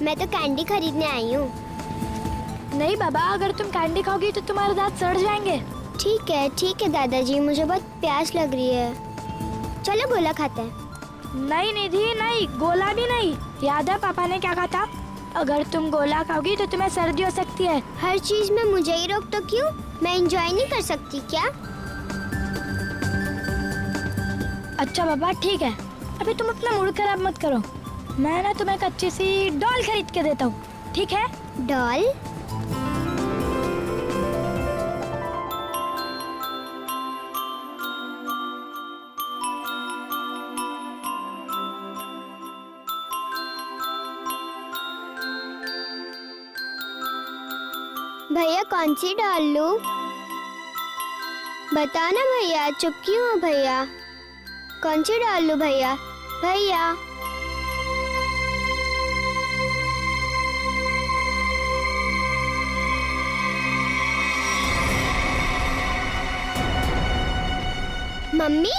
मैं तो कैंडी खरीदने आई हूँ। नहीं बाबा, अगर तुम कैंडी खाओगी तो तुम्हारे दांत सड़ जाएंगे। ठीक है दादाजी, मुझे बहुत प्यास लग रही है। चलो गोला खाते हैं। नहीं निधि नहीं, गोला भी नहीं। याद है पापा ने क्या कहा था? अगर तुम गोला खाओगी तो तुम्हें सर्दी हो सकती है। हर चीज में मुझे ही रोक तो क्यों? मैं एंजॉय नहीं कर सकती क्या? अच्छा बाबा ठीक है, अभी तुम अपना मूड खराब मत करो। मैं ना तुम्हें एक अच्छी सी डॉल खरीद के देता हूँ, ठीक है? डॉल? भैया कौन सी डॉल लूं? बताओ ना भैया, चुप क्यों हो भैया? कौन सी डॉल लूं भैया? भैया मम्मी,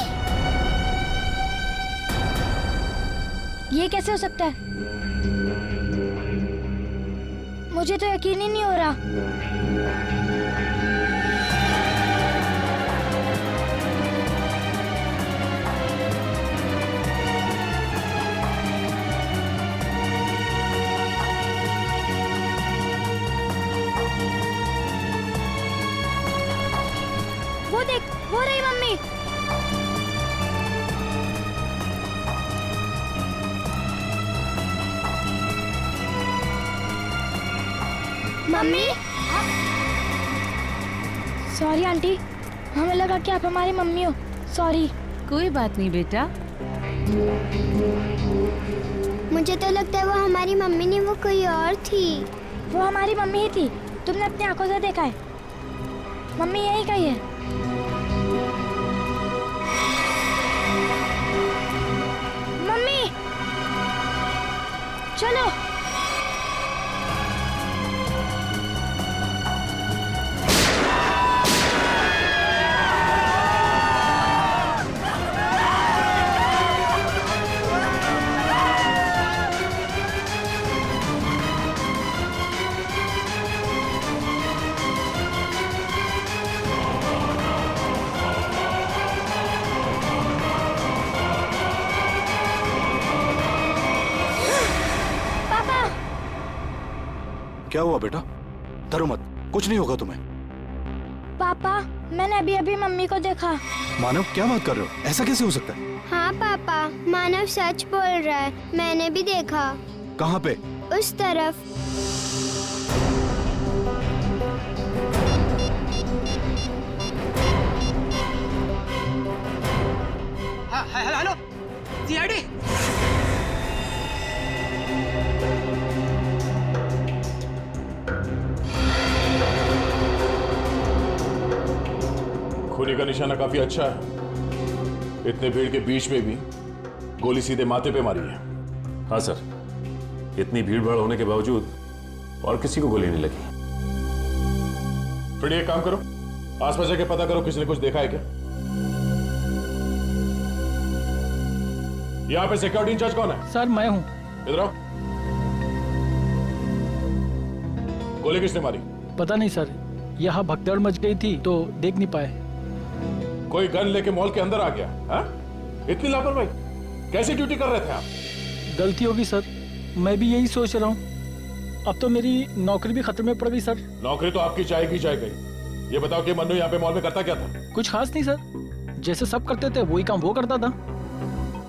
ये कैसे हो सकता है? मुझे तो यकीन ही नहीं हो रहा। वो देख, वो रही मम्मी। मम्मी। सॉरी आंटी, हमें लगा कि आप हमारी मम्मी हो। सॉरी। कोई बात नहीं बेटा। मुझे तो लगता है वो हमारी मम्मी नहीं, वो कोई और थी। वो हमारी मम्मी ही थी, तुमने अपनी आंखों से देखा है। मम्मी यही कही है। मम्मी चलो। क्या हुआ बेटा? डरो मत, कुछ नहीं होगा तुम्हें। पापा, मैंने अभी अभी मम्मी को देखा। मानव, क्या बात कर रहे हो? ऐसा कैसे हो सकता है? हाँ पापा, मानव सच बोल रहा है, मैंने भी देखा। कहाँ पे? उस तरफ। Hello CID. खूनी का निशाना काफी अच्छा है। इतने भीड़ के बीच में भी गोली सीधे माथे पे मारी है। हाँ सर, इतनी भीड़ भाड़ होने के बावजूद और किसी को गोली नहीं लगी। फिर एक काम करो, आसपास जाके पता करो किसी ने कुछ देखा है क्या। यहाँ पे सिक्योरिटी इंचार्ज कौन है? सर मैं हूँ। इधर आओ। गोली किसने मारी? पता नहीं सर, यहाँ भगदड़ मच गई थी तो देख नहीं पाए। कोई गन लेके मॉल के अंदर आ गया? हा? इतनी लापरवाही, कैसी ड्यूटी कर रहे थे आप? गलती होगी सर, मैं भी यही सोच रहा हूँ। अब तो मेरी नौकरी भी खतरे में पड़ गई सर। नौकरी तो आपकी जाएगी जाएगी। ये बताओ कि मन्नू यहाँ पे मॉल में करता क्या था? कुछ खास नहीं सर, जैसे सब करते थे वही काम वो करता था।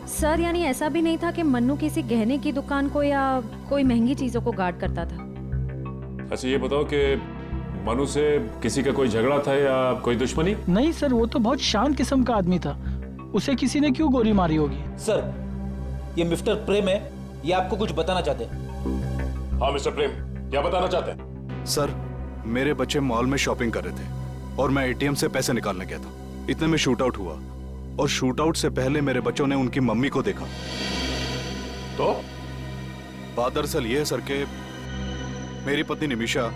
सर यानी ऐसा भी नहीं था कि मन्नू किसी गहने की दुकान को या कोई महंगी चीजों को गार्ड करता था? अच्छा ये बताओ कि मनु से किसी का कोई झगड़ा था या कोई दुश्मनी? नहीं सर, वो तो बहुत शांत किस्म का आदमी था। उसे किसी ने क्यों गोली मारी होगी? सर ये मिस्टर प्रेम है, ये आपको कुछ बताना चाहते हैं। हाँ मिस्टर प्रेम, क्या बताना चाहते हैं? सर, मेरे बच्चे मॉल में शॉपिंग कर रहे थे और मैं एटीएम से पैसे निकालने गया था। इतने में शूट आउट हुआ और शूट आउट से पहले मेरे बच्चों ने उनकी मम्मी को देखा। तो बात दरअसल ये है सर कि मेरी पत्नी निमिषा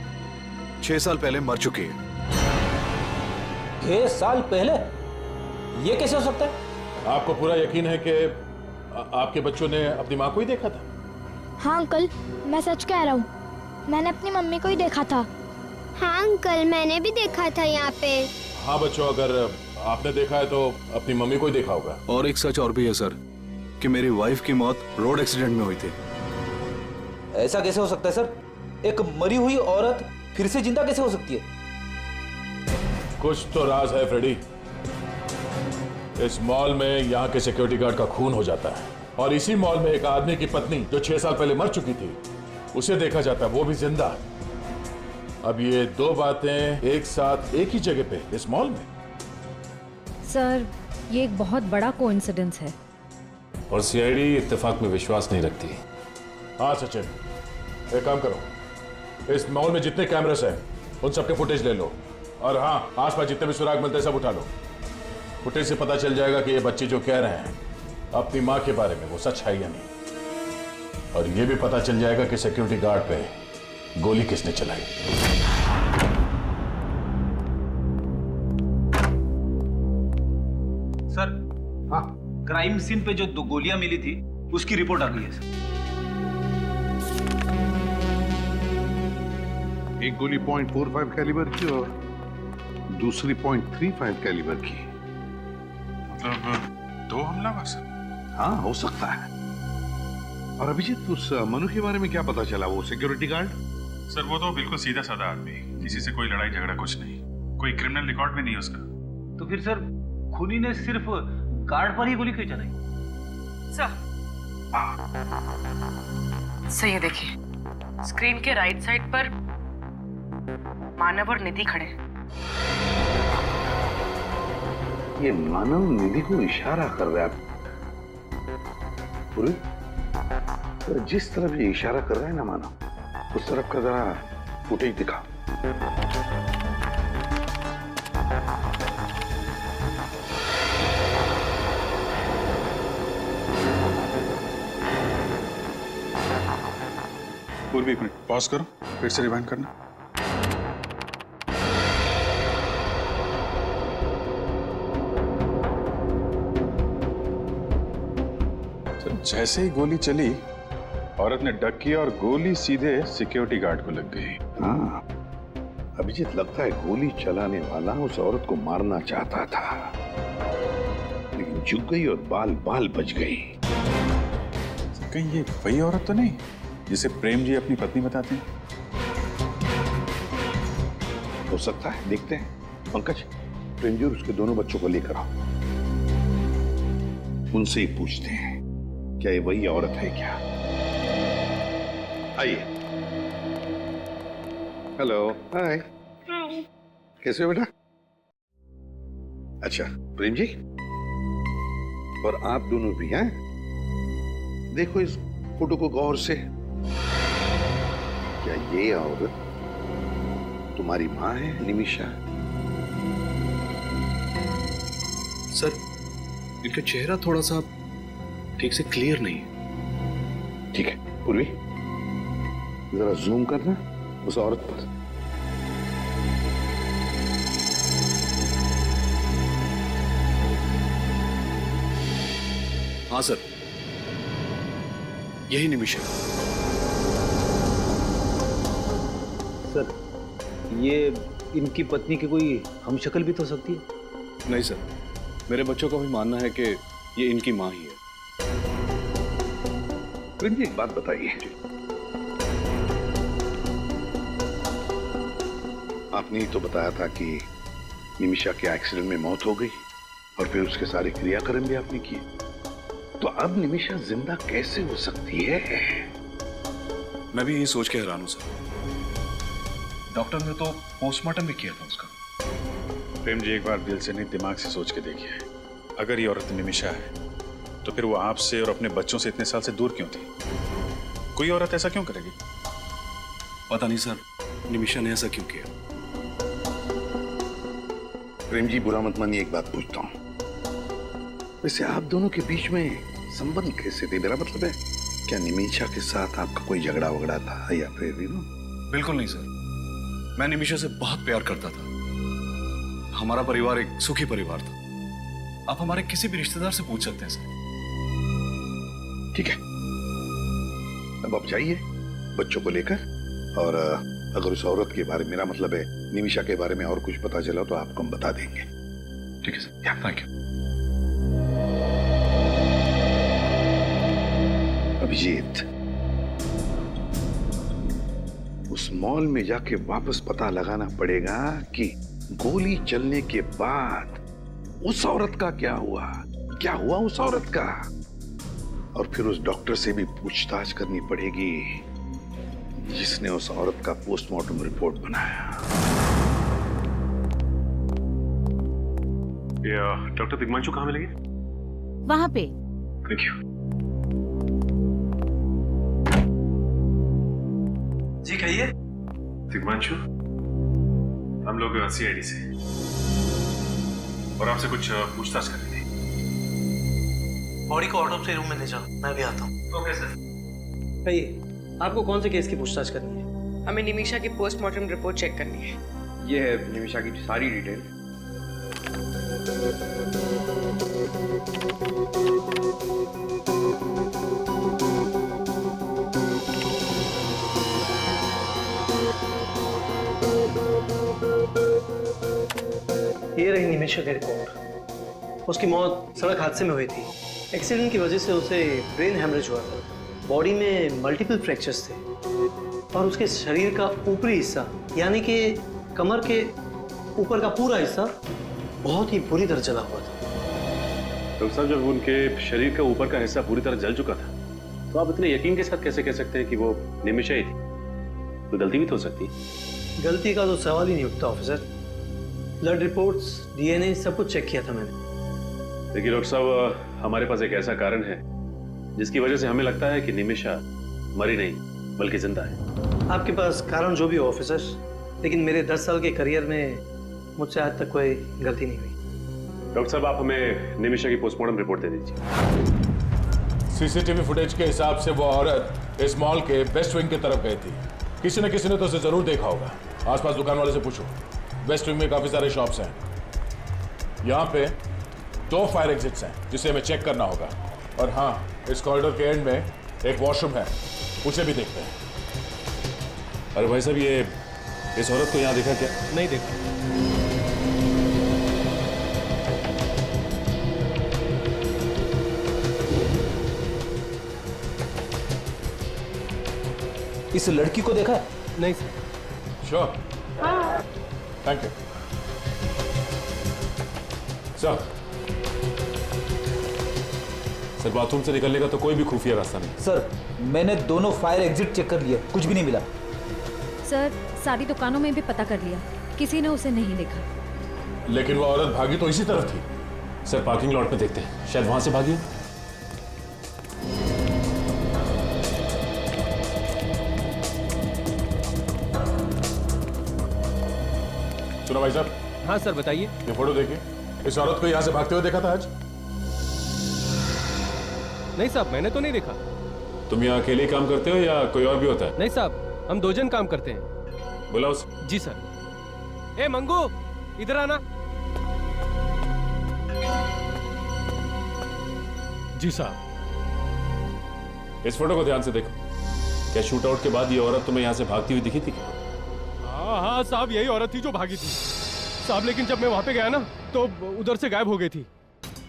6 साल पहले मर चुकी है। 6 साल पहले? ये कैसे हो सकता है? आपको पूरा यकीन है कि आपके बच्चों ने अपनी माँ को ही देखा था? हाँ अंकल, मैं सच कह रहा हूँ, मैंने अपनी मम्मी को ही देखा था। हाँ अंकल, मैंने भी देखा था यहाँ पे। हाँ बच्चों, अगर आपने देखा है तो अपनी मम्मी को ही देखा होगा। और एक सच और भी है सर कि मेरी वाइफ की मौत रोड एक्सीडेंट में हुई थी। ऐसा कैसे हो सकता है सर? एक मरी हुई औरत फिर से जिंदा कैसे हो सकती है? कुछ तो राज है फ्रेडी। इस मॉल में यहाँ के सिक्योरिटी गार्ड का खून हो जाता है और इसी मॉल में एक आदमी की पत्नी जो 6 साल पहले मर चुकी थी उसे देखा जाता है, वो भी जिंदा। अब ये दो बातें एक साथ एक ही जगह पे इस मॉल में। सर, ये एक बहुत बड़ा कोइंसिडेंस है। और सीआईडी इत्तेफाक में विश्वास नहीं रखती। हाँ सचिन, एक काम करो, इस मॉल में जितने कैमरास हैं उन सबके फुटेज ले लो और हाँ, आसपास जितने भी सुराग मिलते हैं सब उठा लो। फुटेज से पता चल जाएगा कि ये बच्चे जो कह रहे हैं अपनी माँ के बारे में वो सच है या नहीं, और ये भी पता चल जाएगा कि सिक्योरिटी गार्ड पे गोली किसने चलाई। सर, हाँ, क्राइम सीन पे जो 2 गोलियां मिली थी उसकी रिपोर्ट आ गई है सर। एक गोली .45 कैलिबर की और दूसरी .35 कैलिबर की। मतलब 2 हमलावर सर? हाँ, हो सकता है। और अभिजीत, उस मनु के बारे में क्या पता चला? वो सिक्योरिटी गार्ड? सर वो तो बिल्कुल सीधा साधा आदमी, किसी से कोई लड़ाई झगड़ा कुछ नहीं, कोई क्रिमिनल रिकॉर्ड भी नहीं है उसका। तो फिर सर खूनी ने सिर्फ गार्ड पर ही गोली क्यों चलाई? सर ये देखिए, स्क्रीन के राइट साइड पर मानव और निधि खड़े हैं। ये मानव निधि को इशारा कर रहा है। पूरी तो जिस तरफ ये इशारा कर रहा है ना मानव, उस तरफ का जरा फुटेज दिखा। पूर्वी, एक मिनट पॉज करो, फिर से रिवाइंड करना। जैसे ही गोली चली, औरत ने डक किया और गोली सीधे सिक्योरिटी गार्ड को लग गई। हाँ, अभिजीत, लगता है गोली चलाने वाला उस औरत को मारना चाहता था, लेकिन झुक गई और बाल बाल बच गई। कहीं ये वही औरत तो नहीं जिसे प्रेम जी अपनी पत्नी बताते हैं? हो सकता है, देखते हैं। पंकज, प्रेम जी और उसके दोनों बच्चों को लेकर आओ, उनसे ही पूछते हैं क्या ये वही औरत है क्या। आइए। हेलो, हाय। कैसे हो बेटा? अच्छा, प्रेम जी, और आप दोनों भी हैं? देखो इस फोटो को गौर से। क्या ये औरत तुम्हारी माँ है, निमिषा? सर, इनका चेहरा थोड़ा सा ठीक से क्लियर नहीं है। ठीक है पूर्वी, जरा जूम करना उस औरत पर। हाँ सर, यही निमिषा। सर, ये इनकी पत्नी की कोई हमशक्ल भी तो हो सकती है? नहीं सर, मेरे बच्चों का भी मानना है कि ये इनकी माँ ही है। प्रेम जी, एक बात बताइए, आपने ही तो बताया था कि निमिषा के एक्सीडेंट में मौत हो गई और फिर उसके सारे क्रियाक्रम भी आपने किए, तो अब निमिषा जिंदा कैसे हो सकती है? मैं भी यही सोच के हैरान हूं सर। डॉक्टर ने तो पोस्टमार्टम भी किया था उसका। प्रेम जी, एक बार दिल से नहीं दिमाग से सोच के देखिए, अगर ये औरत निमिषा है तो फिर वो आपसे और अपने बच्चों से इतने साल से दूर क्यों थी? कोई औरत ऐसा क्यों करेगी? पता नहीं सर, निमिषा ने ऐसा क्यों किया। प्रेम जी, बुरा मत मानिए, एक बात पूछता हूं, वैसे आप दोनों के बीच में संबंध कैसे थे? मेरा मतलब है, क्या निमिषा के साथ आपका कोई झगड़ा वगड़ा था या फिर बिल्कुल नहीं सर, मैं निमिषा से बहुत प्यार करता था। हमारा परिवार एक सुखी परिवार था। आप हमारे किसी भी रिश्तेदार से पूछ सकते हैं सर। ठीक है, अब आप जाइए बच्चों को लेकर, और अगर उस औरत के बारे में, मेरा मतलब है निमिषा के बारे में और कुछ पता चला तो आपको हम बता देंगे। ठीक है सर, थैंक यू। अभिजीत, उस मॉल में जाके वापस पता लगाना पड़ेगा कि गोली चलने के बाद उस औरत का क्या हुआ उस औरत का, और फिर उस डॉक्टर से भी पूछताछ करनी पड़ेगी जिसने उस औरत का पोस्टमार्टम रिपोर्ट बनाया। डॉक्टर दिग्मांशु कहाँ मिलेंगे? वहां पे। Thank you. जी कहिए। दिग्मांशु, हम लोग सीआईडी से, और आपसे कुछ पूछताछ करनी थी। बॉडी को ऑटोप्सी रूम में ले जाओ, मैं भी आता हूँ। Okay sir. कहिए, आपको कौन से केस की पूछताछ करनी है? हमें निमिषा की पोस्टमार्टम रिपोर्ट चेक करनी है। ये है निमिषा की सारी डिटेल। ये रही निमिषा की रिपोर्ट। उसकी मौत सड़क हादसे में हुई थी। एक्सीडेंट की वजह से उसे ब्रेन हेमरेज हुआ था। बॉडी में मल्टीपल फ्रैक्चर्स थे और उसके शरीर का ऊपरी हिस्सा यानी कि कमर के ऊपर का पूरा हिस्सा बहुत ही बुरी तरह जला हुआ था। डॉक्टर साहब, जब उनके शरीर का ऊपर का हिस्सा पूरी तरह जल चुका था तो आप इतने यकीन के साथ कैसे कह सकते हैं कि वो निमिषा ही थी? तो गलती भी तो हो सकती है। गलती का तो सवाल ही नहीं उठता ऑफिसर। ब्लड रिपोर्ट्स, डीएनए सब कुछ चेक किया था मैंने। देखिए डॉक्टर साहब, हमारे पास एक ऐसा कारण है जिसकी वजह से हमें लगता है कि निमिषा मरी नहीं बल्कि जिंदा है। आपके पास कारण जो भी हो ऑफिसर, लेकिन मेरे 10 साल के करियर में मुझसे आज तक कोई गलती नहीं हुई। डॉक्टर साहब, आप हमें निमिषा की पोस्टमार्टम रिपोर्ट दे दीजिए। सीसीटीवी फुटेज के हिसाब से वो औरत इस मॉल के वेस्ट विंग की तरफ गई थी। किसी न किसी ने तो उसे जरूर देखा होगा। आसपास दुकान वाले से पूछो। वेस्ट विंग में काफी सारे शॉप्स हैं। यहाँ पे 2 फायर एग्जिट्स हैं जिसे हमें चेक करना होगा। और हाँ, इस कॉरिडोर के एंड में एक वॉशरूम है, उसे भी देखते हैं। अरे भाई साहब, ये इस औरत को यहाँ देखा क्या? नहीं देखा। इस लड़की को देखा? नहीं sir. Sure? Thank you sir. Sir, bathroom से निकलने का तो कोई भी खुफिया रास्ता नहीं। सर, मैंने दोनों फायर एग्जिट चेक कर लिए, कुछ भी नहीं मिला। सर, सारी दुकानों में भी पता कर लिया, किसी ने उसे नहीं देखा। लेकिन वो औरत भागी तो इसी तरफ थी। सर, पार्किंग लॉट में देखते हैं, शायद वहां से भागी हो। सुनो भाई साहब। हाँ सर, बताइए। ये फोटो देखिए। इस औरत को यहाँ से भागते हुए देखा था आज? नहीं साहब, मैंने तो नहीं देखा। तुम यहाँ अकेले ही काम करते हो या कोई और भी होता है? नहीं साहब, हम 2 जन काम करते हैं। बुलाओ उसे। जी सर। ए मंगू, इधर आना। जी साहब। इस फोटो को ध्यान से देखो। क्या शूट आउट के बाद ये औरत तुम्हें यहाँ से भागती हुई दिखी थी क्या? हाँ साहब, यही औरत थी जो भागी थी साहब। लेकिन जब मैं वहां पे गया ना तो उधर से गायब हो गई थी।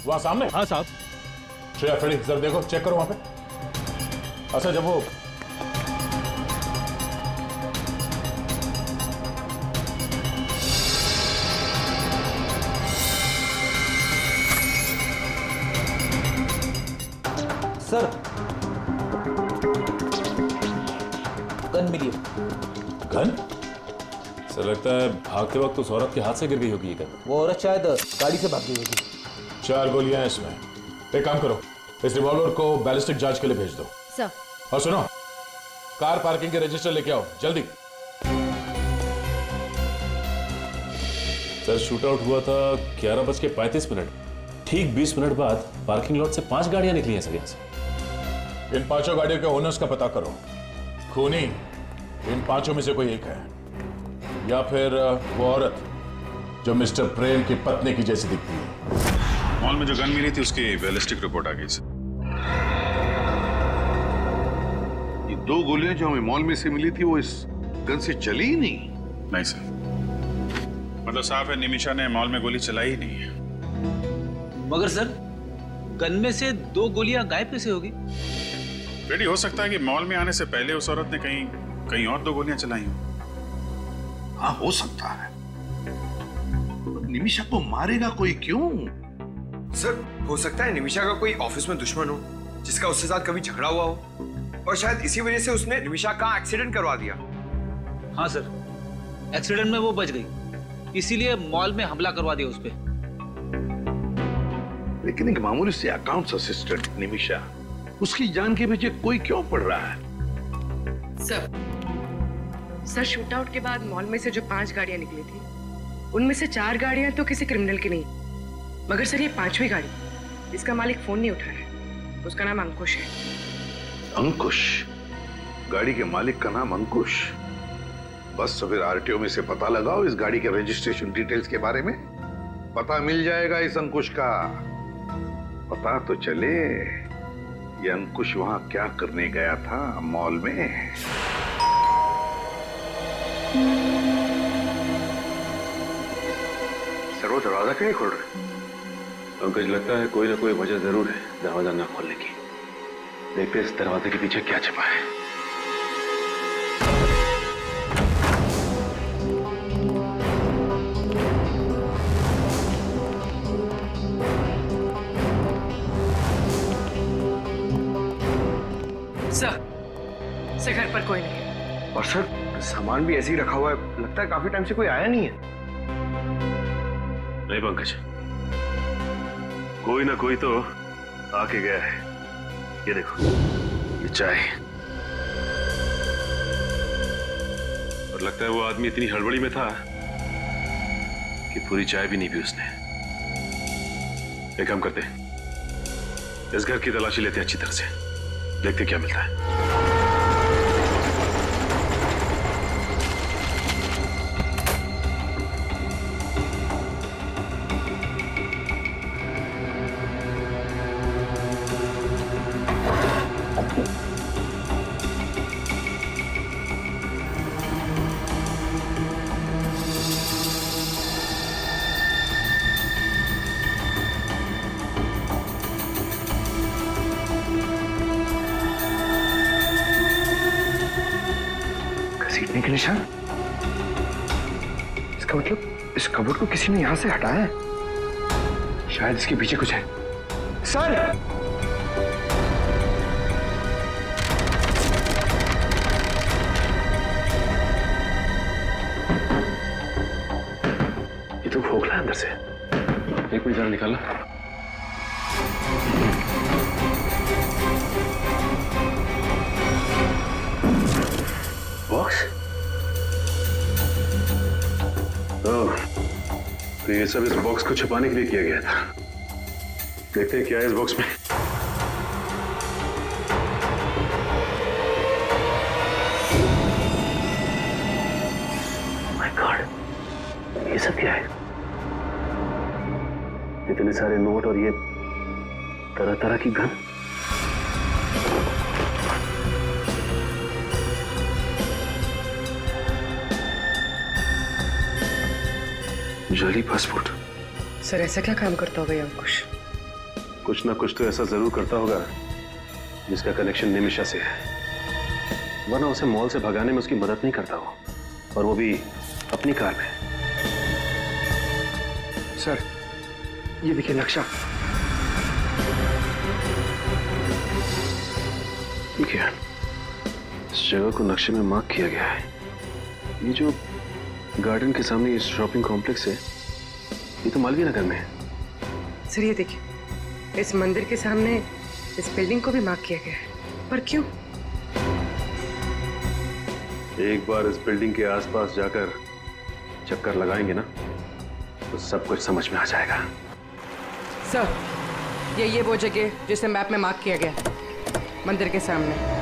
वहां सामने? हाँ साहब। श्रेया, फ्रेडी, जरा देखो, चेक करो वहां पे। अच्छा, जब वो सर, गन मिली। गन? सर, लगता है भागते वक्त उस औरत के हाथ से गिर गई होगी ये गन। वो औरत शायद गाड़ी से भागी होगी। 4 गोलियां हैं इसमें। एक काम करो, इस रिवॉल्वर को बैलिस्टिक जांच के लिए भेज दो। सर। और सुनो, कार पार्किंग के रजिस्टर लेके आओ जल्दी। सर, शूट आउट हुआ था 11:35। ठीक 20 मिनट बाद पार्किंग लॉट से 5 गाड़ियां निकली हैं सर यहाँ से। इन 5 गाड़ियों के ओनर्स का पता करो। खूनी इन 5 में से कोई एक है, या फिर वो औरत जो मिस्टर प्रेम की पत्नी की जैसी दिखती है। मॉल में जो गन मिली थी उसकी बैलिस्टिक रिपोर्ट आ गई सर। ये 2 गोलियां जो हमें मॉल में से मिली थी वो इस गन से चली ही नहीं। नहीं सर, मतलब साफ है निमिषा ने मॉल में गोली चलाई ही नहीं है। मगर सर, गन में से 2 गोलियां गायब कैसे होगी? रेडी हो सकता है कि मॉल में आने से पहले उस औरत ने कहीं और 2 गोलियां चलाई हो। हाँ, हो सकता है। निमिषा को मारेगा कोई क्यों? सर, हो सकता है निमिषा का कोई ऑफिस में दुश्मन हो जिसका उसके साथ कभी झगड़ा हुआ हो, और शायद इसी वजह से उसने निमिषा का एक्सीडेंट करवा दिया। हाँ सर, एक्सीडेंट में वो बच गई, इसीलिए मॉल में हमला करवा दिया उस पे। लेकिन एक मामूली से अकाउंट्स असिस्टेंट निमिषा, उसकी जान के पीछे कोई क्यों पड़ रहा है? सर शूट आउट के बाद मॉल में से जो 5 गाड़ियां निकली थी, उनमें से 4 गाड़ियां तो किसी क्रिमिनल की नहीं, मगर सर ये 5वीं गाड़ी, इसका मालिक फोन नहीं उठा रहा है। उसका नाम अंकुश है। अंकुश? गाड़ी के मालिक का नाम अंकुश? बस तो फिर आरटीओ में से पता लगाओ इस गाड़ी के रजिस्ट्रेशन डिटेल्स के बारे में, पता मिल जाएगा इस अंकुश का। पता तो चले ये अंकुश वहां क्या करने गया था मॉल में। सर, वो दरवाजा क्यों नहीं खोल रहे? पंकज, लगता है कोई ना कोई वजह जरूर है दरवाजा ना खोलने की। देखते इस दरवाजे के पीछे क्या छिपा है। सर घर पर कोई नहीं। और सर, सामान भी ऐसे ही रखा हुआ है, लगता है काफी टाइम से कोई आया नहीं है। नहीं पंकज, कोई ना कोई तो आके गया है। ये देखो, ये चाय, और लगता है वो आदमी इतनी हड़बड़ी में था कि पूरी चाय भी नहीं पी उसने। एक काम करते हैं, इस घर की तलाशी लेते हैं अच्छी तरह से, देखते क्या मिलता है। घसीटने के निशान? इसका मतलब इस कबोर्ड को किसी ने यहां से हटाया है। शायद इसके पीछे कुछ है। सर! ये तो खोखला है अंदर से। एक मिनट जरा निकालना। बॉक्स? तो ये सब इस बॉक्स को छुपाने के लिए किया गया था। देखते हैं क्या है इस बॉक्स में। माय गॉड, ये सब क्या है? इतने सारे नोट और ये तरह तरह की गन। जाली पासपोर्ट। सर ऐसा क्या काम करता होगा ये अंकुश? कुछ ना कुछ तो ऐसा जरूर करता होगा जिसका कनेक्शन निमिषा से है, वरना उसे मॉल से भगाने में उसकी मदद नहीं करता हो, और वो भी अपनी कार में। सर, ये देखिए नक्शा। ठीक है, इस जगह को नक्शे में मार्क किया गया है। ये जो गार्डन के सामने इस शॉपिंग कॉम्प्लेक्स है, ये तो मालवीय नगर में है। सर ये देखिए, इस मंदिर के सामने इस बिल्डिंग को भी मार्क किया गया है, पर क्यों? एक बार इस बिल्डिंग के आसपास जाकर चक्कर लगाएंगे ना, तो सब कुछ समझ में आ जाएगा। सर ये वो जगह जिसे मैप में मार्क किया गया है, मंदिर के सामने।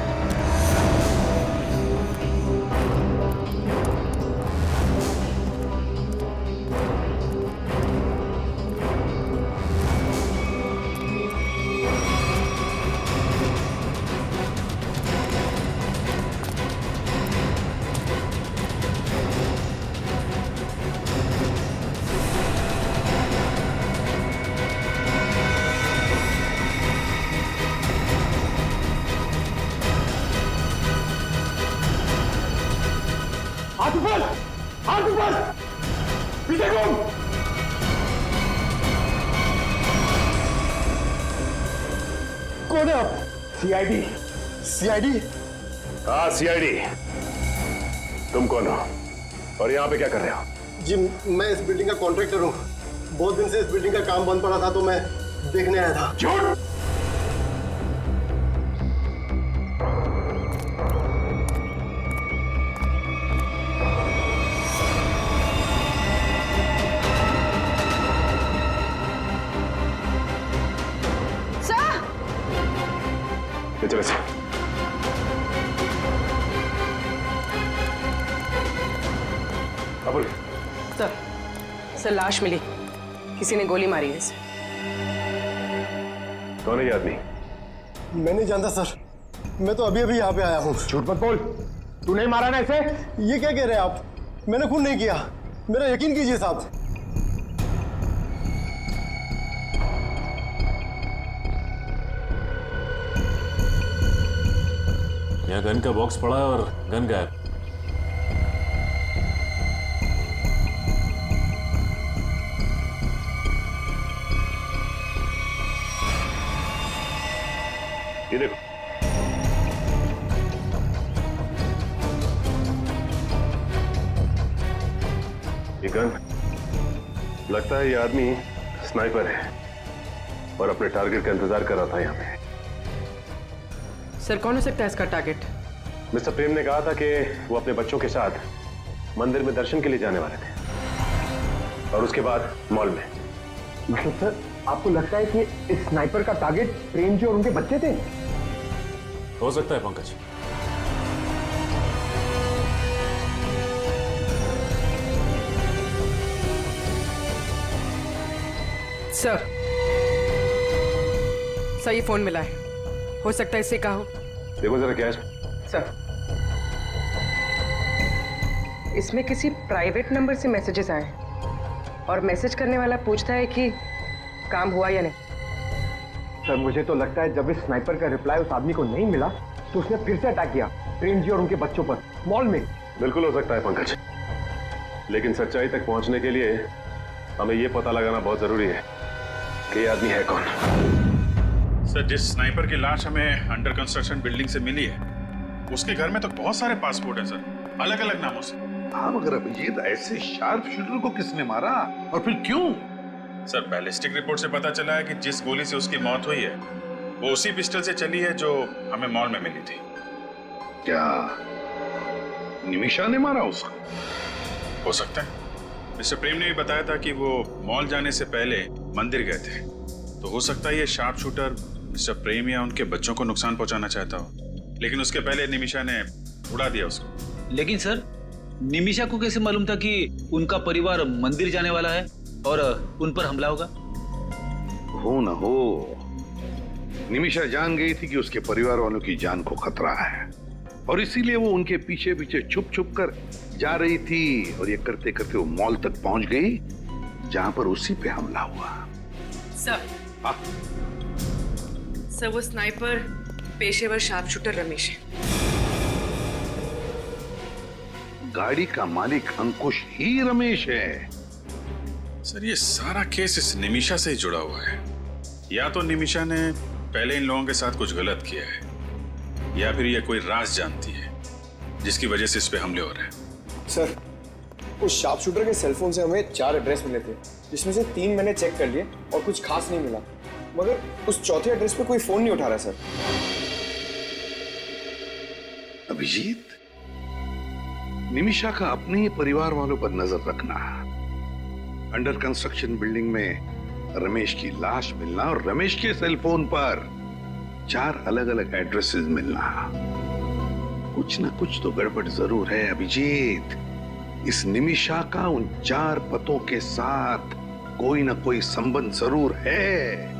पीछे घूम। कौन है आप? सीआईडी। सीआईडी? हाँ सीआईडी। तुम कौन हो और यहाँ पे क्या कर रहे हो? जी मैं इस बिल्डिंग का कॉन्ट्रैक्टर हूँ। बहुत दिन से इस बिल्डिंग का काम बंद पड़ा था तो मैं देखने आया था। झूठ। चले सर। सर लाश मिली, किसी ने गोली मारी है इसे। कौन है ये आदमी? मैं नहीं जानता सर, मैं तो अभी अभी यहाँ पे आया हूँ। झूठ मत बोल, तू नहीं मारा ना इसे? ये क्या कह रहे हैं आप? मैंने खून नहीं किया, मेरा यकीन कीजिए साहब। यहाँ गन का बॉक्स पड़ा है और गन गायब। ये देखो, ये गन, लगता है ये आदमी स्नाइपर है और अपने टारगेट का इंतजार कर रहा था यहाँ पे। सर कौन हो सकता है इसका टारगेट? मिस्टर प्रेम ने कहा था कि वो अपने बच्चों के साथ मंदिर में दर्शन के लिए जाने वाले थे और उसके बाद मॉल में। मतलब सर आपको लगता है कि इस स्नाइपर का टारगेट प्रेम जी और उनके बच्चे थे? हो सकता है पंकज। सर ये फोन मिला है, हो सकता है इससे कहा हो। देखो जरा क्या है सर इसमें किसी प्राइवेट नंबर से मैसेजेस आए और मैसेज करने वाला पूछता है कि काम हुआ या नहीं। सर मुझे तो लगता है जब इस स्नाइपर का रिप्लाई उस आदमी को नहीं मिला तो उसने फिर से अटैक किया प्रेम जी और उनके बच्चों पर मॉल में। बिल्कुल हो सकता है पंकज, लेकिन सच्चाई तक पहुंचने के लिए हमें यह पता लगाना बहुत जरूरी है कि यह आदमी है कौन। सर जिस स्नाइपर की लाश हमें अंडर कंस्ट्रक्शन बिल्डिंग से मिली है उसके घर में तो बहुत सारे पासपोर्ट हैं सर, अलग अलग नामों से। हाँ मगर अभिजीत ऐसे शार्प शूटर को किसने मारा और फिर क्यों? सर बैलिस्टिक रिपोर्ट से पता चला है कि जिस गोली से उसकी मौत हुई है वो उसी पिस्टल से चली है जो हमें मॉल में मिली थी। क्या निमिषा ने मारा उसको? हो सकता है। मिस्टर प्रेम ने भी बताया था कि वो मॉल जाने से पहले मंदिर गए थे, तो हो सकता है ये शार्प शूटर मिस्टर प्रेम या उनके बच्चों को नुकसान पहुंचाना चाहता हो, लेकिन उसके पहले निमिषा ने उड़ा दिया उसको। लेकिन सर निमिषा को कैसे मालूम था कि उनका परिवार मंदिर जाने वाला है और उन पर हमला होगा? हो न हो, निमिषा जान गई थी कि उसके परिवार वालों की जान को खतरा है और इसीलिए वो उनके पीछे पीछे छुप छुप कर जा रही थी और ये करते करते वो मॉल तक पहुंच गई जहां पर उसी पे हमला हुआ। सर वो स्नाइपर पेशेवर शार्प शूटर रमेश है। गाड़ी का मालिक अंकुश ही रमेश है। सर ये सारा केस इस निमिषा से ही जुड़ा हुआ है। या तो निमिषा ने पहले इन लोगों के साथ कुछ गलत किया है या फिर ये कोई राज जानती है जिसकी वजह से इस पे हमले हो रहे हैं। सर उस शार्प शूटर के सेलफोन से हमें 4 एड्रेस मिले थे जिसमें से 3 मैंने चेक कर लिए और कुछ खास नहीं मिला, मगर उस चौथे एड्रेस पे कोई फोन नहीं उठा रहा। सर अभिजीत, निमिषा का अपने ही परिवार वालों पर नजर रखना, अंडर कंस्ट्रक्शन बिल्डिंग में रमेश की लाश मिलना और रमेश के सेलफोन पर 4 अलग अलग एड्रेसेस मिलना, कुछ ना कुछ तो गड़बड़ जरूर है अभिजीत। इस निमिषा का उन 4 पतों के साथ कोई ना कोई संबंध जरूर है।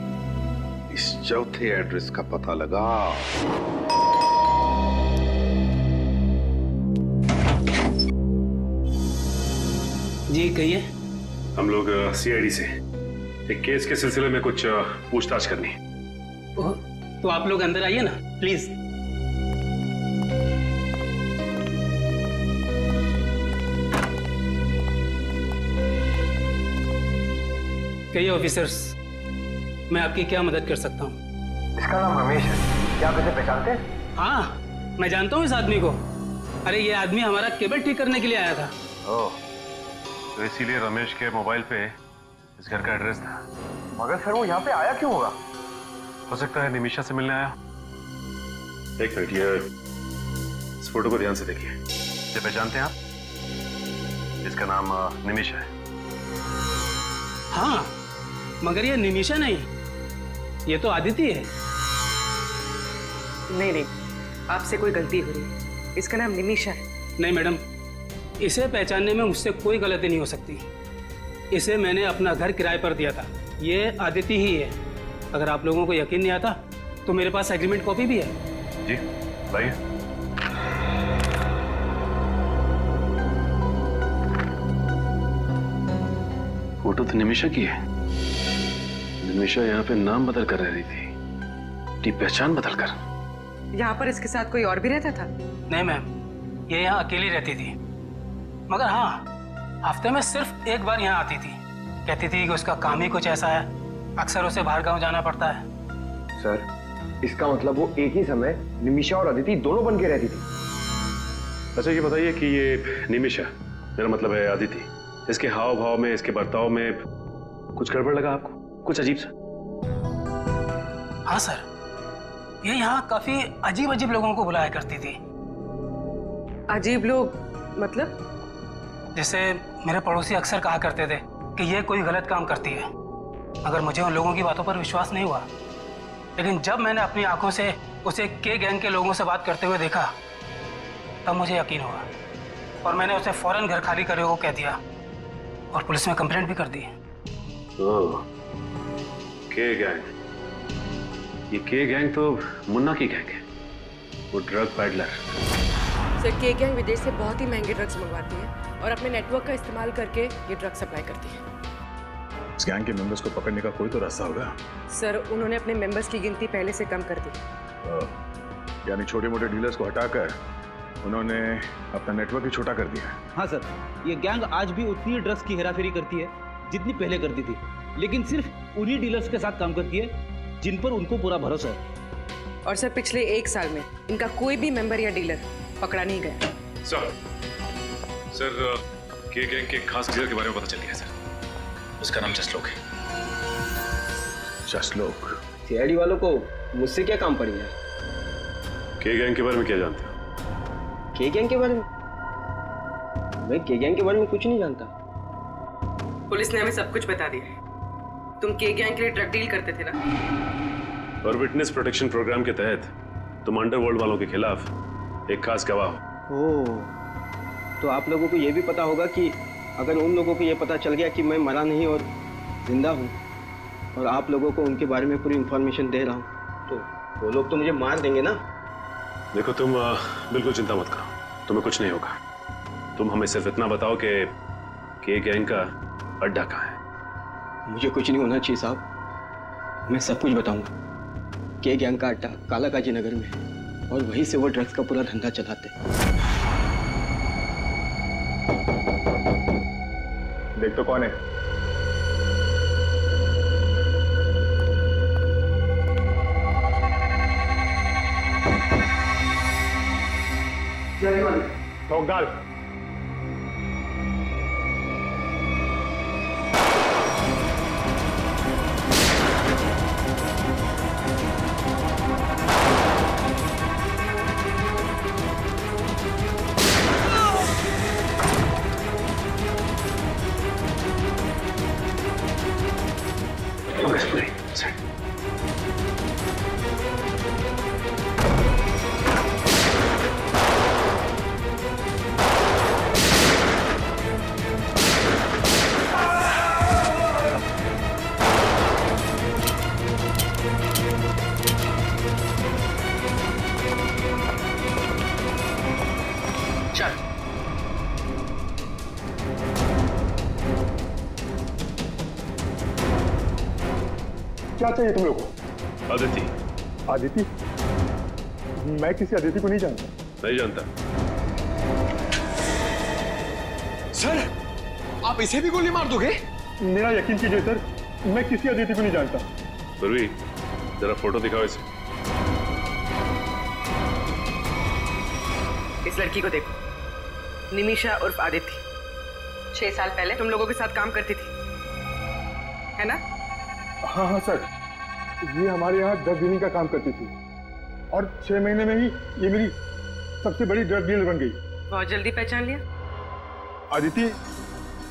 इस चौथे एड्रेस का पता लगाओ। जी कहिए। हम लोग सीआईडी से एक केस के सिलसिले में कुछ पूछताछ करनी। तो आप लोग अंदर आइए ना प्लीज। कहिए ऑफिसर्स, मैं आपकी क्या मदद कर सकता हूँ? इसका नाम रमेश है, क्या आप इसे पहचानते हैं? हाँ, मैं जानता हूँ इस आदमी को। अरे ये आदमी हमारा केबल ठीक करने के लिए आया था। ओह, तो इसीलिए रमेश के मोबाइल पे इस घर का एड्रेस था। मगर सर वो यहाँ पे आया क्यों होगा? हो सकता है निमिषा से मिलने आया। एक मिनट, ये इस फोटो को ध्यान से देखिए। ये पहचानते हैं आप? इसका नाम निमिषा है। हाँ, मगर ये निमिषा नहीं, ये तो आदिति है। नहीं, आपसे कोई गलती हो रही है। इसका नाम निमिषा है। नहीं मैडम, इसे पहचानने में मुझसे कोई गलती नहीं हो सकती। इसे मैंने अपना घर किराए पर दिया था। ये आदिति ही है। अगर आप लोगों को यकीन नहीं आता तो मेरे पास एग्रीमेंट कॉपी भी है। जी भाई। फोटो तो निमिषा की है। निमिषा यहाँ पे नाम बदल कर रह रही थी, अपनी पहचान बदल कर। यहाँ पर इसके साथ कोई और भी रहता था? नहीं मैम, ये यहाँ अकेली रहती थी। मगर हाँ, हफ्ते में सिर्फ एक बार यहाँ आती थी। कहती थी कि उसका काम ही कुछ ऐसा है, अक्सर उसे बाहर गांव जाना पड़ता है। सर, इसका मतलब वो एक ही समय निमिषा और अदिति दोनों बन के रहती थी। अच्छा ये बताइए कि ये निमिषा, मेरा मतलब है आदिति, इसके हाव भाव में, इसके बर्ताव में कुछ गड़बड़ लगा आपको? कुछ अजीब सा? हाँ सर, ये यहाँ काफी अजीब अजीब लोगों को बुलाया करती थी। अजीब लोग मतलब? जैसे मेरे पड़ोसी अक्सर कहा करते थे कि ये कोई गलत काम करती है, मगर मुझे उन लोगों की बातों पर विश्वास नहीं हुआ। लेकिन जब मैंने अपनी आंखों से उसे के गैंग के लोगों से बात करते हुए देखा, तब मुझे यकीन हुआ और मैंने उसे फौरन घर खाली करे को कह दिया और पुलिस में कंप्लेंट भी कर दी। ओह, के गैंग। ये के गैंग तो मुन्ना की गैंग है, वो ड्रग पैडलर। सर, के गैंग विदेश से बहुत ही महंगे ड्रग्स मंगवाती है और अपने नेटवर्क का इस्तेमाल करके ये ड्रग सप्लाई करती है। इस गैंग के मेंबर्स को पकड़ने का कोई तो रास्ता होगा। सर, उन्होंने अपने मेंबर्स की गिनती पहले से कम कर दी। यानी छोटे मोटे डीलर्स को हटाकर उन्होंने अपना नेटवर्क ही छोटा कर दिया। हाँ सर, ये गैंग आज भी उतनी ड्रग्स की हेराफेरी करती है जितनी पहले करती थी, लेकिन सिर्फ उन्हीं डीलर्स के साथ काम करती है जिन पर उनको पूरा भरोसा है। और सर, पिछले 1 साल में इनका कोई भी मेंबर या डीलर पकड़ा नहीं गया। सर, के गैंग के खास डीलर के बारे में पता चल गया सर। उसका नाम जसलोक है। जसलोक? सीआईडी वालों को मुझसे क्या काम पड़ गया? के गैंग के बारे में क्या जानते हो? के गैंग के बारे में? मैं के गैंग के बारे में कुछ नहीं जानता। पुलिस ने हमें सब कुछ बता दिया है। तुम के गैंग के लिए ड्रग डील करते थे ना? और विटनेस प्रोटेक्शन प्रोग्राम के तहत तुम अंडरवर्ल्ड वालों के खिलाफ एक खास गवाह हो। ओह, तो आप लोगों को ये भी पता होगा कि अगर उन लोगों को ये पता चल गया कि मैं मरा नहीं और जिंदा हूँ और आप लोगों को उनके बारे में पूरी इंफॉर्मेशन दे रहा हूँ, तो वो लोग तो मुझे मार देंगे ना? देखो तुम बिल्कुल चिंता मत करो, तुम्हें कुछ नहीं होगा। तुम हमें सिर्फ इतना बताओ कि के गैंग का अड्डा कहाँ है। मुझे कुछ नहीं होना चाहिए साहब, मैं सब कुछ बताऊंगा। के गैंग का अड्डा कालाकाजी नगर में है और वहीं से वो ड्रग्स का पूरा धंधा चलाते हैं। देख तो कौन है? ठोक डाल। क्या चाहिए तुम लोग को? आदिति। आदिति? मैं किसी आदिति को नहीं जानता। नहीं जानता? सर, आप इसे भी गोली मार दोगे? मेरा यकीन कीजिए सर, मैं किसी अदिति को नहीं जानता। फिर भी जरा फोटो दिखाओ इसे। इस लड़की को देखो, निमिषा उर्फ आदिति। 6 साल पहले तुम लोगों के साथ काम करती थी, है ना? हाँ हाँ सर, ये हमारे यहाँ ड्रग डीलिंग का काम करती थी और 6 महीने में ही ये मेरी सबसे बड़ी ड्रग डीलर बन गई। बहुत जल्दी पहचान लिया। आदिति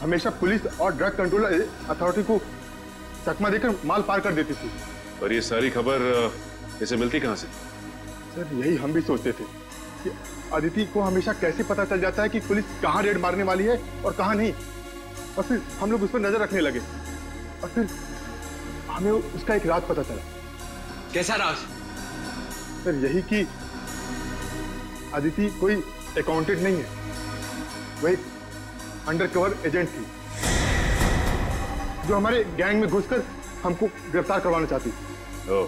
हमेशा पुलिस और ड्रग कंट्रोल अथॉरिटी को चकमा देकर माल पार कर देती थी। और ये सारी खबर इसे मिलती कहाँ से? सर यही हम भी सोचते थे कि आदिति को हमेशा कैसे पता चल जाता है कि पुलिस कहाँ रेड मारने वाली है और कहाँ नहीं, और फिर हम लोग उस पर नजर रखने लगे और फिर हमें उसका एक राज पता चला। कैसा राज? सर यही कि आदिति कोई अकाउंटेंट नहीं है, वह एक अंडरकवर एजेंट थी जो हमारे गैंग में घुसकर हमको गिरफ्तार करवाना चाहती थी। ओह,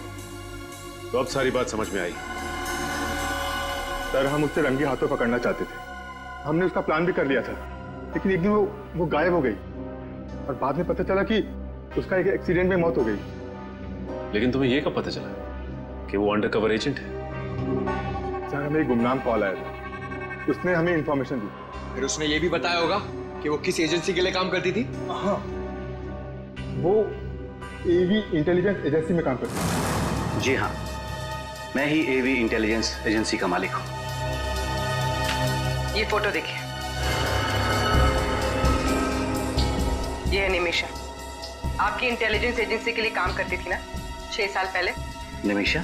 तो अब सारी बात समझ में आई। सर हम उससे रंगे हाथों पकड़ना चाहते थे, हमने उसका प्लान भी कर लिया था, लेकिन एक दिन वो गायब हो गई और बाद में पता चला कि उसका एक एक्सीडेंट में मौत हो गई। लेकिन तुम्हें ये कब पता चला कि वो अंडरकवर एजेंट है? सर हमें एक गुमनाम कॉल आया था, उसने हमें इंफॉर्मेशन दी। फिर उसने ये भी बताया होगा कि वो किस एजेंसी के लिए काम करती थी? हाँ, वो एवी इंटेलिजेंस एजेंसी में काम करती है। जी हाँ, मैं ही एवी इंटेलिजेंस एजेंसी का मालिक हूँ। ये फोटो देखिए, ये है निमिषा, आपकी इंटेलिजेंस एजेंसी के लिए काम करती थी ना 6 साल पहले? निमिषा?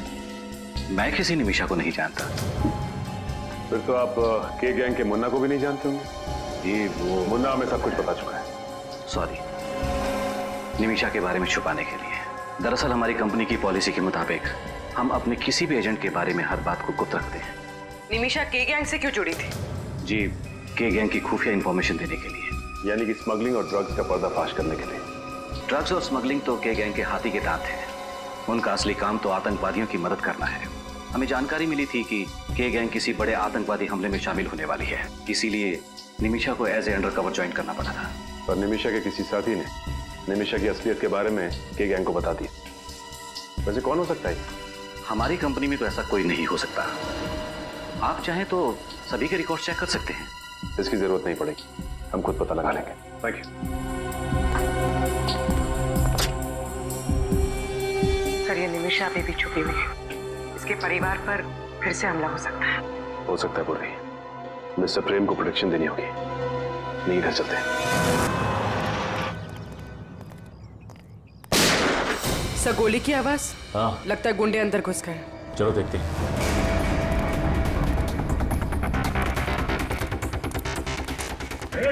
मैं किसी निमिषा को नहीं जानता। फिर तो आप के गैंग के मुन्ना को भी नहीं जानते होंगे? ये वो मुन्ना हमें सब कुछ पता चुका है। सॉरी, निमिषा के बारे में छुपाने के लिए। दरअसल हमारी कंपनी की पॉलिसी के मुताबिक हम अपने किसी भी एजेंट के बारे में हर बात को गुप्त रखते हैं। निमिषा के गैंग से क्यों जुड़ी थी? जी, के गैंग की खुफिया इंफॉर्मेशन देने के लिए। यानी कि स्मगलिंग और ड्रग्स का पर्दाफाश करने के लिए। ड्रग्स और स्मगलिंग तो के गैंग के हाथी के दांत है, उनका असली काम तो आतंकवादियों की मदद करना है। हमें जानकारी मिली थी कि के गैंग किसी बड़े आतंकवादी हमले में शामिल होने वाली है, इसीलिए निमिषा को एज ए अंडरकवर ज्वाइन करना पड़ा था। पर निमिषा के किसी साथी ने निमिषा की असलियत के बारे में के गैंग को बता दिया। वैसे कौन हो सकता है? हमारी कंपनी में तो ऐसा कोई नहीं हो सकता। आप चाहें तो सभी के रिकॉर्ड चेक कर सकते हैं। इसकी जरूरत नहीं पड़ेगी, हम खुद पता लगा लेंगे। Thank you. सर ये निमिषा अभी भी छुपी हुई है, इसके परिवार पर फिर से हमला हो सकता है। हो सकता है पूर्वी, मिस्टर प्रेम को प्रोटेक्शन देनी होगी। नहीं इधर चलते। सर गोली की आवाज? हाँ, लगता है गुंडे अंदर घुस गए। चलो देखते हैं।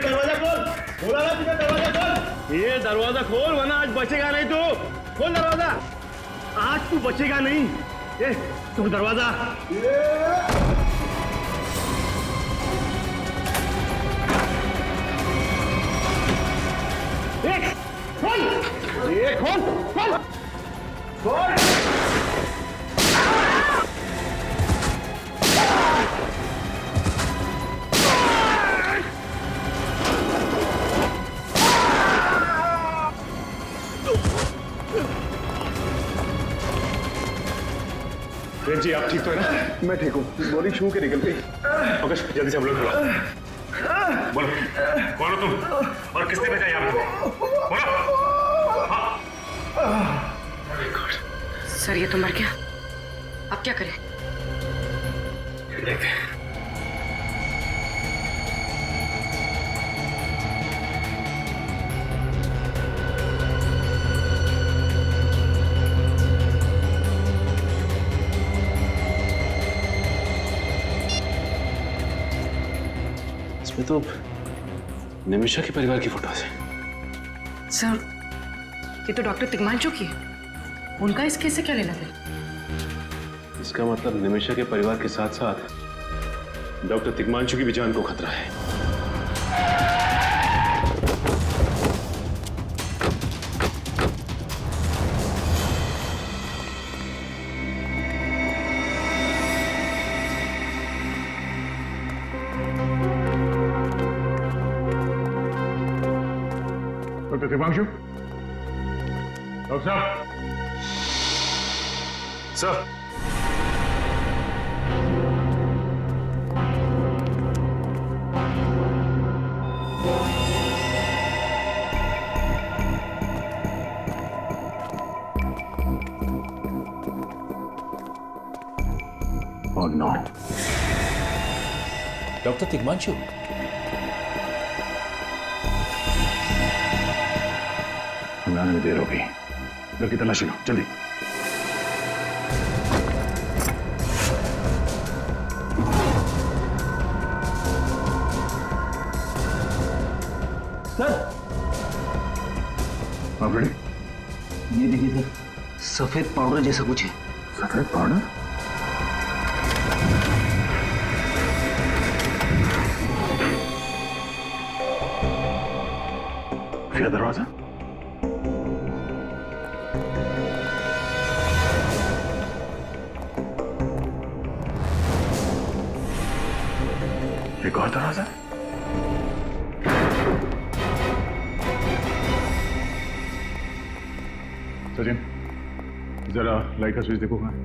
दरवाजा खोल, बोला ना तुझे दरवाजा खोल। ये दरवाजा खोल वरना आज बचेगा नहीं तू। खोल दरवाजा, आज तू बचेगा नहीं। ये तू दरवाजा। खोल, ये खोल, खोल, खोल। प्रेम जी आप ठीक तो है ना? मैं ठीक हूँ, गोली छू के निकल गई। ओके, जल्दी से हम लोग बुलाओ। बोलो, कौन हो तुम और किसने भेजा यहाँ पे? बोलो। सर ये तो मर गया, अब क्या करें? देखते हैं। इसमें तो निमिषा के परिवार की फोटो है। सर ये तो डॉक्टर तिग्मांशु की है, उनका इस केस से क्या लेना था? इसका मतलब निमिषा के परिवार के साथ साथ डॉक्टर तिग्मांशु की भी जान को खतरा है। डॉक्टर तिग्मांशु, डॉक्टर साहब। Sir, Oh no. Doctor Tigmanshu, हमें आने में देर हो गई। घर की तलाशी लो, जल्दी। सर, आप रेडी? ये देखिए सर, सफेद पाउडर जैसा कुछ है। सफेद पाउडर? फिर दरवाजा? एक और दरवाजा? सचिन, जरा लाइट का स्विच देखो कहाँ है?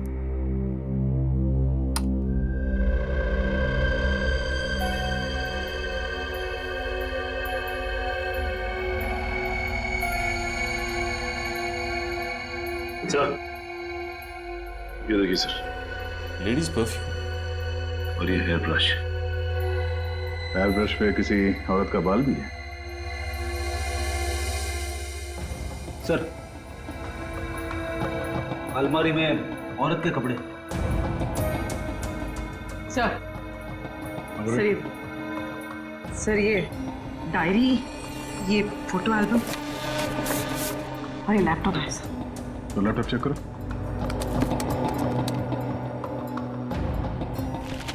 सर, ये देखिए सर, लेडीज परफ्यूम और ये हेयर ब्रश। हेयर ब्रश पे किसी औरत का बाल भी है? सर, अलमारी में औरत के कपड़े। सर ये डायरी, ये फोटो एल्बम और ये लैपटॉप है सर। तो लैपटॉप चेक करो।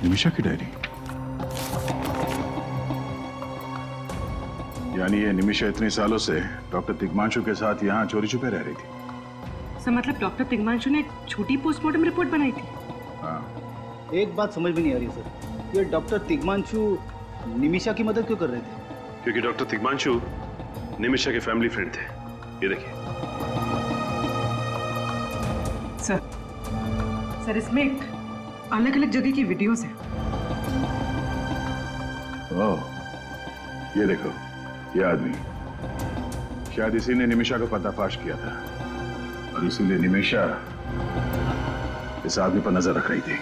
निमिषा की डायरी, यानी ये निमिषा इतने सालों से डॉक्टर तिग्मांशु के साथ यहाँ चोरी छुपे रह रही थी। सर मतलब डॉक्टर तिग्मांशु ने एक छोटी पोस्टमार्टम रिपोर्ट बनाई थी। हाँ। एक बात समझ में नहीं आ रही सर, ये डॉक्टर तिग्मांशु निमिषा की मदद क्यों कर रहे थे? क्योंकि डॉक्टर तिग्मांशु निमिषा के फैमिली फ्रेंड थे। ये देखिए। सर इसमें अलग अलग जगह की वीडियोस हैं। ओह, ये देखो, ये आदमी शायद इसी ने निमिषा को पर्दाफाश किया था और इसीलिए निमिषा इस आदमी पर नजर रख रही थी।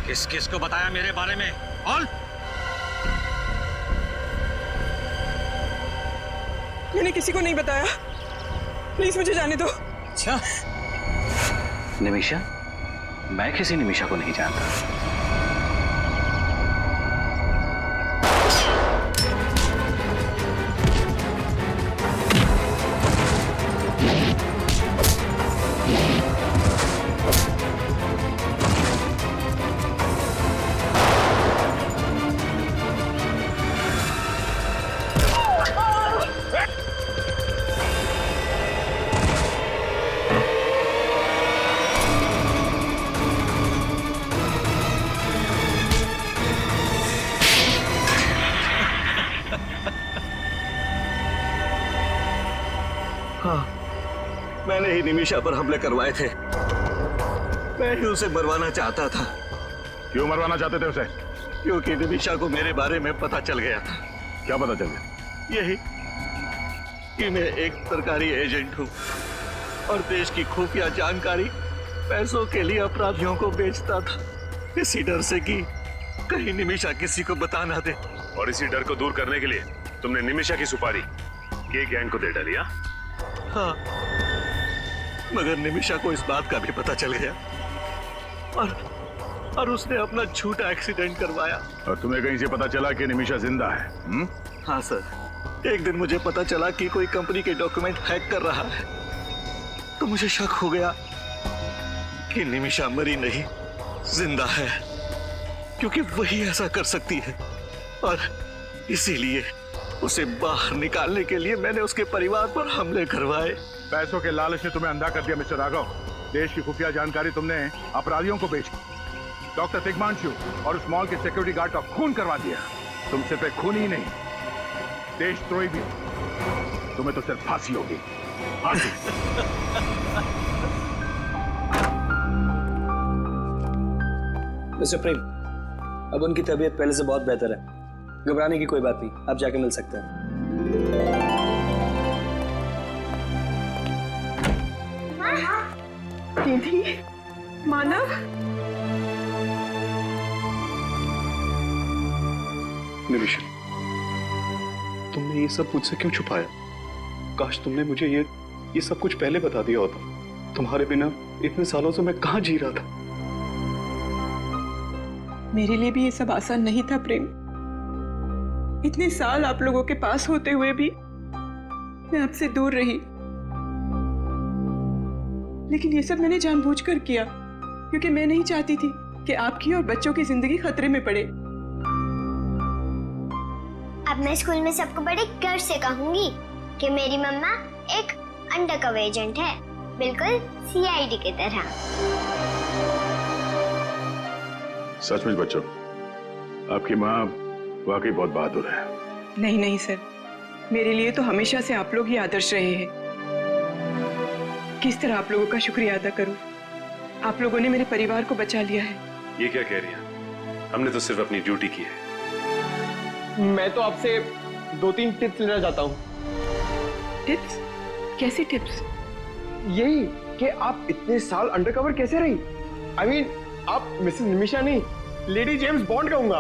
किस किस को बताया मेरे बारे में? बोल। मैंने किसी को नहीं बताया, प्लीज मुझे जाने दो। अच्छा, निमिषा? मैं किसी निमिषा को नहीं जानता। मैंने ही निमिषा पर हमले करवाए थे। मैं ही उसे मरवाना चाहता था। क्यों मरवाना चाहते थे उसे? क्योंकि निमिषा को मेरे बारे में पता चल गया था। क्या पता चल गया? यही कि मैं एक सरकारी एजेंट हूँ और देश की खुफिया जानकारी पैसों के लिए अपराधियों को बेचता था। इसी डर से कि कहीं निमिषा किसी को बता ना दे। और इसी डर को दूर करने के लिए तुमने निमिषा की सुपारी के गैंग को दे डाली? हाँ, मगर निमिषा को इस बात का भी पता चल गया और उसने अपना झूठा एक्सीडेंट करवाया। और तुम्हें कहीं से पता चला कि निमिषा जिंदा है? हाँ सर, एक दिन मुझे पता चला कि कोई कंपनी के डॉक्यूमेंट हैक कर रहा है, तो मुझे शक हो गया कि निमिषा मरी नहीं, जिंदा है, क्योंकि वही ऐसा कर सकती है। और इसीलिए उसे बाहर निकालने के लिए मैंने उसके परिवार पर हमले करवाए। पैसों के लालच ने तुम्हें अंधा कर दिया मिस्टर राघव। देश की खुफिया जानकारी तुमने अपराधियों को बेची, डॉक्टर तिग्मांशु और उस मॉल के सिक्योरिटी गार्ड का खून करवा दिया। तुम सिर्फ एक खून ही नहीं, देशद्रोही भी। तुम्हें तो सिर्फ फांसी होगी, फांसी। मिस्टर प्रेम, अब उनकी तबीयत पहले से बहुत बेहतर है, घबराने की कोई बात नहीं, आप जाके मिल सकते हैं। दीदी, मानव, निमिषा, तुमने ये सब मुझसे क्यों छुपाया? काश तुमने मुझे ये सब कुछ पहले बता दिया होता। तुम्हारे बिना इतने सालों से मैं कहाँ जी रहा था। मेरे लिए भी ये सब आसान नहीं था प्रेम। इतने साल आप लोगों के पास होते हुए भी मैं आपसे दूर रही, लेकिन ये सब मैंने जानबूझकर किया, क्योंकि मैं नहीं चाहती थी कि आपकी और बच्चों की जिंदगी खतरे में पड़े। अब मैं स्कूल में सबको बड़े गर्व से कहूंगी कि मेरी मम्मा एक अंडरकवर एजेंट है, बिल्कुल सीआईडी की तरह। सचमुच बच्चों, आपकी माँ वाकई बहुत बहादुर है। नहीं नहीं सर, मेरे लिए तो हमेशा से आप लोग ही आदर्श रहे हैं। किस तरह आप लोगों का शुक्रिया अदा करूं? आप लोगों ने मेरे परिवार को बचा लिया है। ये क्या कह रही है? हमने तो सिर्फ अपनी ड्यूटी की है। मैं तो आपसे 2-3 टिप्स लेना चाहता हूँ। टिप्स? कैसी टिप्स? यही कि आप इतने साल अंडरकवर कैसे रही? I mean, आप मिसेस निमिषा नहीं, लेडी जेम्स बॉन्ड कहूंगा।